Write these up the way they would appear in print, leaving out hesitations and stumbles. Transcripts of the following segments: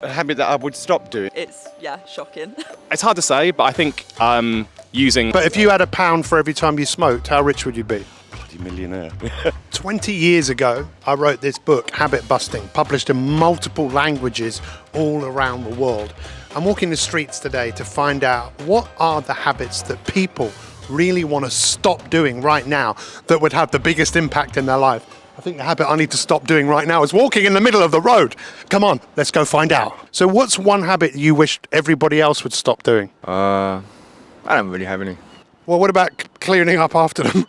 a habit that I would stop doing. It's, shocking. It's hard to say, but I think using... But if you had £1 for every time you smoked, how rich would you be? Bloody millionaire. 20 years ago, I wrote this book, Habit Busting, published in multiple languages all around the world. I'm walking the streets today to find out what are the habits that people really want to stop doing right now that would have the biggest impact in their life. I think the habit I need to stop doing right now is walking in the middle of the road. Come on, let's go find out. So what's one habit you wish everybody else would stop doing? I don't really have any. Well, what about cleaning up after them?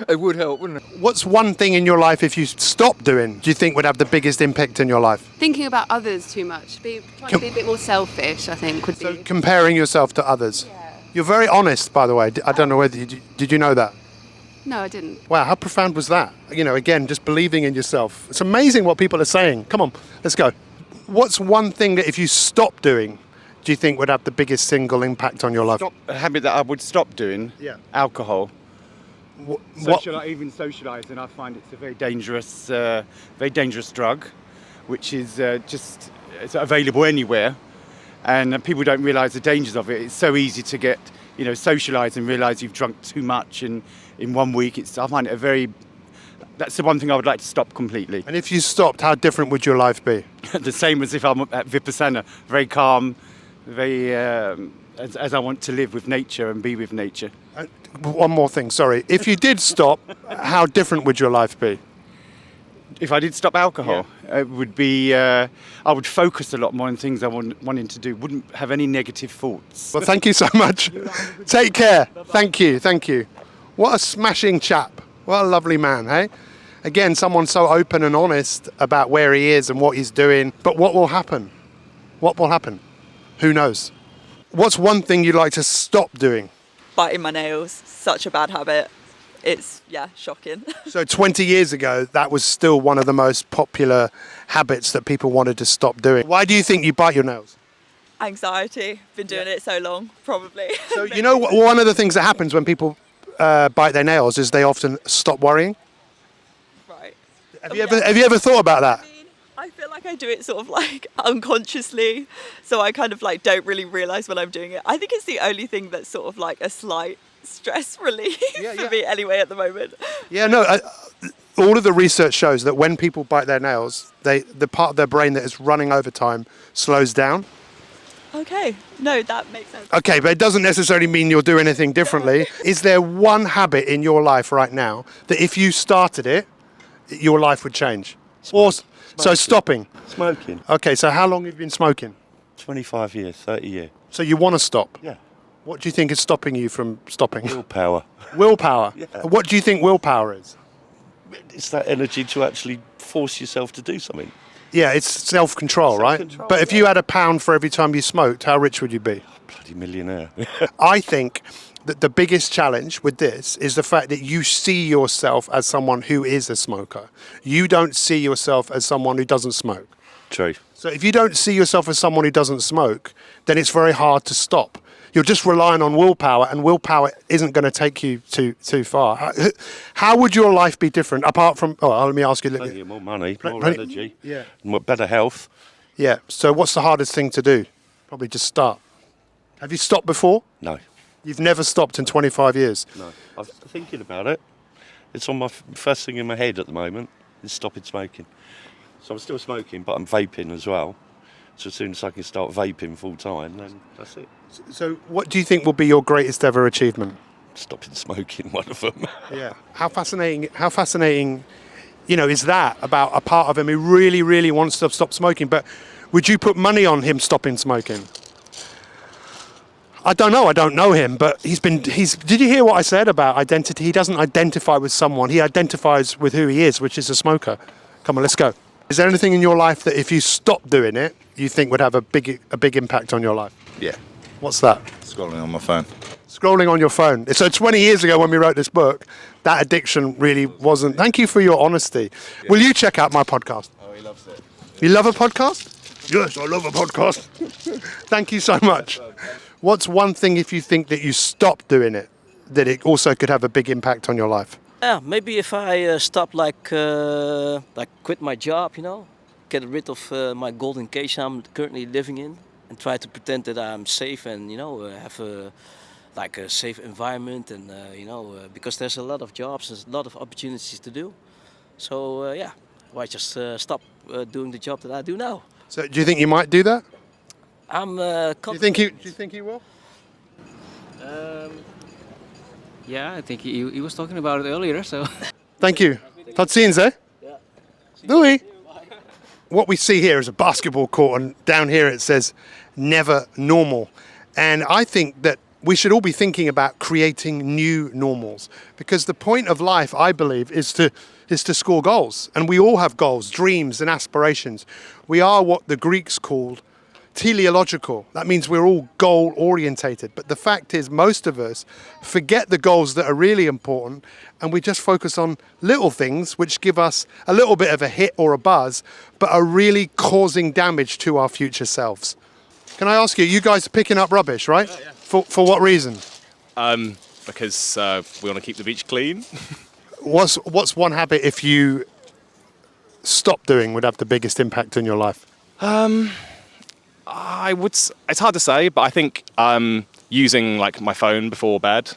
It would help, wouldn't it? What's one thing in your life, if you stop doing, do you think would have the biggest impact in your life? Thinking about others too much. Trying to be a bit more selfish, I think, would So be... comparing yourself to others. Yeah. You're very honest, by the way. I don't know whether did you know that? No, I didn't. Wow, how profound was that? You know, again, just believing in yourself. It's amazing what people are saying. Come on, let's go. What's one thing that if you stop doing, do you think would have the biggest single impact on your life? A habit that I would stop doing. Yeah. Alcohol. What? Even socialising, I find it's a very dangerous drug, which is it's available anywhere, and people don't realise the dangers of it. It's so easy to get, socialise and realise you've drunk too much in 1 week. I find it that's the one thing I would like to stop completely. And if you stopped, how different would your life be? The same as if I'm at Vipassana, very calm, very as I want to live with nature and be with nature. One more thing, sorry. If you did stop, how different would your life be? If I did stop alcohol, it would be, I would focus a lot more on things I wanted to do, wouldn't have any negative thoughts. Well, thank you so much. Take care. Thank you. What a smashing chap. What a lovely man, hey? Again, someone so open and honest about where he is and what he's doing. But what will happen? What will happen? Who knows? What's one thing you'd like to stop doing? Biting my nails, such a bad habit. It's, shocking. So 20 years ago, that was still one of the most popular habits that people wanted to stop doing. Why do you think you bite your nails? Anxiety. Been doing it so long, probably. So you know, one of the things that happens when people bite their nails is they often stop worrying. Right. Have you ever thought about that? I feel like I do it sort of like unconsciously, so I kind of like don't really realise when I'm doing it. I think it's the only thing that's sort of like a slight stress relief for me anyway at the moment. Yeah, no, all of the research shows that when people bite their nails, the part of their brain that is running overtime slows down. Okay, no, that makes sense. Okay, but it doesn't necessarily mean you'll do anything differently. Is there one habit in your life right now that if you started it, your life would change? So stopping. Smoking. Okay, so how long have you been smoking? 25 years, 30 years. So you want to stop? Yeah. What do you think is stopping you from stopping? Willpower. Willpower? Yeah. What do you think willpower is? It's that energy to actually force yourself to do something. Yeah, it's self-control, right? Self-control, But if you had £1 for every time you smoked, how rich would you be? Bloody millionaire. I think that the biggest challenge with this is the fact that you see yourself as someone who is a smoker. You don't see yourself as someone who doesn't smoke. True. So if you don't see yourself as someone who doesn't smoke, then it's very hard to stop. You're just relying on willpower, and willpower isn't going to take you too far. How would your life be different, apart from... Oh, let me ask you... Plenty more money, more Plenty- energy, Yeah. more better health. Yeah, so what's the hardest thing to do? Probably just start. Have you stopped before? No. You've never stopped in 25 years? No. I'm thinking about it. It's on my first thing in my head at the moment, is stopping smoking. So I'm still smoking, but I'm vaping as well. So as soon as I can start vaping full time, then that's it. So what do you think will be your greatest ever achievement? Stopping smoking, one of them. Yeah. How fascinating, is that about a part of him who really, really wants to stop smoking? But would you put money on him stopping smoking? I don't know. I don't know him, but did you hear what I said about identity? He doesn't identify with someone. He identifies with who he is, which is a smoker. Come on, let's go. Is there anything in your life that if you stop doing it, you think would have a big impact on your life? Yeah. What's that? Scrolling on my phone. Scrolling on your phone. So 20 years ago when we wrote this book, that addiction really wasn't... Thank you for your honesty. Yeah. Will you check out my podcast? Oh, he loves it. You love a podcast? Yes, I love a podcast. Thank you so much. What's one thing if you think that you stop doing it, that it also could have a big impact on your life? Yeah, maybe if I stop quit my job, get rid of my golden cage I'm currently living in, and try to pretend that I'm safe and have a safe environment, and because there's a lot of jobs, there's a lot of opportunities to do. So yeah, why just stop doing the job that I do now? So do you think you might do that? I'm. Do you think you will? Yeah, I think he was talking about it earlier, so. Thank you. Tot ziens, hè? Doei. What we see here is a basketball court, and down here it says never normal. And I think that we should all be thinking about creating new normals, because the point of life, I believe, is to score goals. And we all have goals, dreams and aspirations. We are what the Greeks called teleological. That means we're all goal orientated. But the fact is, most of us forget the goals that are really important, and we just focus on little things which give us a little bit of a hit or a buzz, but are really causing damage to our future selves. Can I ask you, you guys are picking up rubbish, right? Yeah. For what reason? Because we want to keep the beach clean. What's one habit, if you stop doing, would have the biggest impact on your life? It's hard to say, but I think using like my phone before bed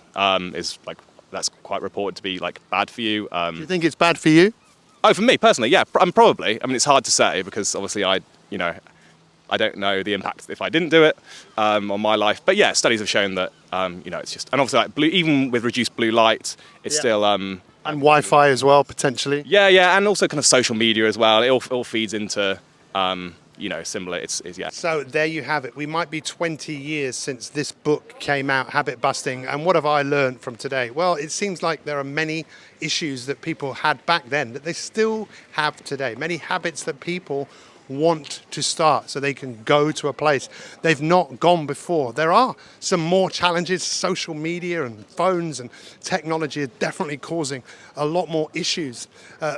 is like, that's quite reported to be like bad for you. Do you think it's bad for you? Oh, for me personally, yeah, probably. I mean, it's hard to say because obviously I don't know the impact if I didn't do it on my life. But yeah, studies have shown that it's just, and obviously like even with reduced blue light, it's still and Wi-Fi as well, potentially. Yeah, and also kind of social media as well. It all feeds into similar. It's yeah. So there you have it. We might be 20 years since this book came out, Habit Busting. And what have I learned from today? Well, it seems like there are many issues that people had back then that they still have today. Many habits that people want to start so they can go to a place they've not gone before. There are some more challenges. Social media and phones and technology are definitely causing a lot more issues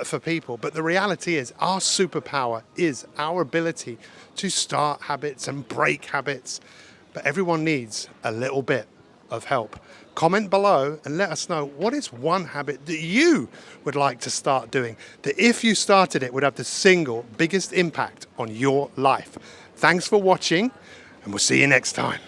for people. But the reality is our superpower is our ability to start habits and break habits. But everyone needs a little bit of help. Comment below and let us know, what is one habit that you would like to start doing, that if you started it would have the single biggest impact on your life. Thanks for watching, and we'll see you next time.